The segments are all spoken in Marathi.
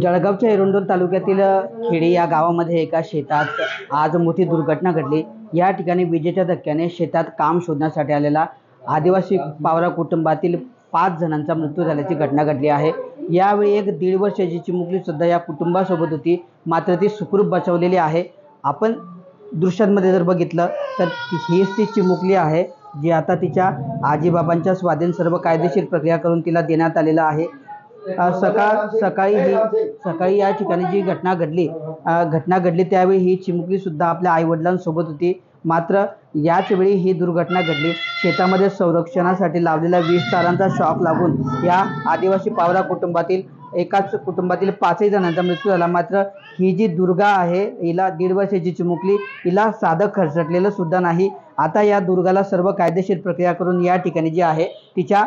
जळगावच्या एरंडोल तालुक्यातील खेडी या गावामध्ये एका शेतात आज मोठी दुर्घटना घडली। या ठिकाणी विजेच्या धक्क्याने शेतात काम शोधण्यासाठी आलेला आदिवासी पावरा कुटुंबातील 5 जणांचा मृत्यू झाल्याची घटना घडली आहे। यावेळी एक 1.5 वर्षाची चिमुकली सुद्धा या कुटुंबासोबत होती, मात्र ती सुखरूप बचावलेली आहे। आपण दृश्यांमध्ये जर बघितलं तर हीच ती चिमुकली आहे जी आता तिच्या आजीबाबांच्या स्वाधीन सर्व कायदेशीर प्रक्रिया करून तिला देण्यात आलेला आहे। सकाळी या ठिकाणी जी घटना घडली त्यावेळी ही चिमुकली सुद्धा आपल्या आईवडिलांसोबत होती, मात्र याच वेळी ही दुर्घटना घडली। शेतामध्ये संरक्षणासाठी लावलेल्या 20 तारांचा शॉक लागून या आदिवासी पावरा कुटुंबातील एकाच कुटुंबातील 5 जणांचा मृत्यू झाला। मात्र ही जी दुर्गा आहे, हिला 1.5 वर्षाची चिमुकली, हिला साधं खरचटलेलं सुद्धा नाही। आता या दुर्गाला सर्व कायदेशीर प्रक्रिया करून या ठिकाणी जी आहे तिच्या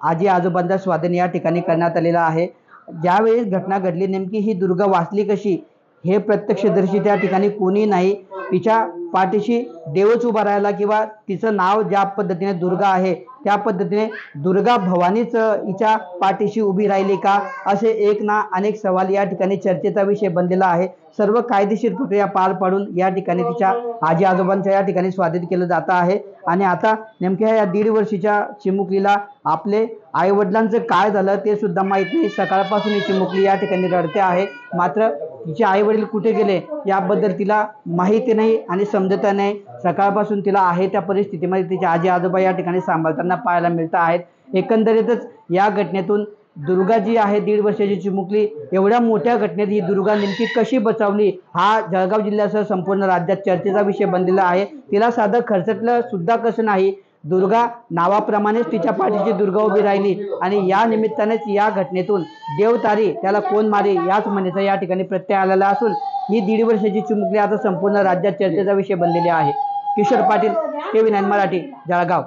आजी आजोबांचा स्वाधीन या ठिकाणी करण्यात आलेला आहे। ज्यावेळी घटना घडली नेमकी ही दुर्गा वाचली कशी हे प्रत्यक्षदर्शी त्या ठिकाणी कोणी नाही। तिच्या पाठीशी देवच उभा राहिला किंवा तिचं नाव ज्या पद्धतीने दुर्गा आहे त्या पद्धतीने दुर्गा भवानीच हिच्या पाठीशी उभी राहिली का, असे एक ना अनेक सवाल या ठिकाणी चर्चेचा विषय बनलेला आहे। सर्व कायदेशीर प्रक्रिया पार पाडून या ठिकाणी तिच्या आजी आजोबांच्या या ठिकाणी स्वाधीन केलं जात आहे। आणि आता नेमक्या या 1.5 वर्षाच्या चिमुकलीला आपले आईवडिलांचं काय झालं ते सुद्धा माहीत नाही। सकाळपासून ही चिमुकली या ठिकाणी रडते आहे, मात्र तिचे आईवडील कुठे गेले याबद्दल तिला माहिती नाही आणि समजत नाही। सकाळपासून तिला आहे त्या परिस्थितीमध्ये तिचे आजी आजोबा या ठिकाणी सांभाळताना पाहायला मिळत आहेत। एकंदरीतच या घटनेतून दुर्गा जी आहे 1.5 वर्षाची चिमुकली, एवढ्या मोठ्या घटनेत ही दुर्गा नेमकी कशी बचावली हा जळगाव जिल्ह्यासह संपूर्ण राज्यात चर्चेचा विषय बनलेला आहे। तिला साधं खरचटलं सुद्धा कसं नाही, दुर्गा नावाप्रमाणेच तिच्या पाठीची दुर्गा उभी राहिली आणि या निमित्तानेच या घटनेतून देवतारी त्याला कोण मारे याच म्हणण्याचा या ठिकाणी प्रत्यय आलेला असून ही 1.5 वर्षाची चिमुकली आता संपूर्ण राज्यात चर्चेचा विषय बनलेली आहे। किशोर पाटील, TV9 मराठी, जळगाव।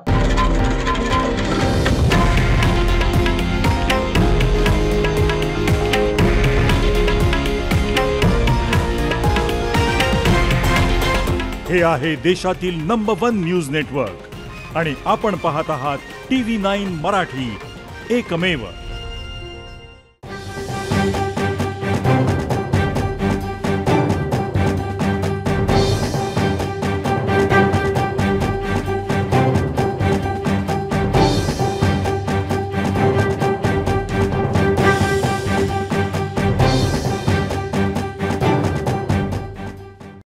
हे आहे देशातील नंबर 1 न्यूज नेटवर्क आणि आपण पाहत आहात TV9 मराठी, एकमेव।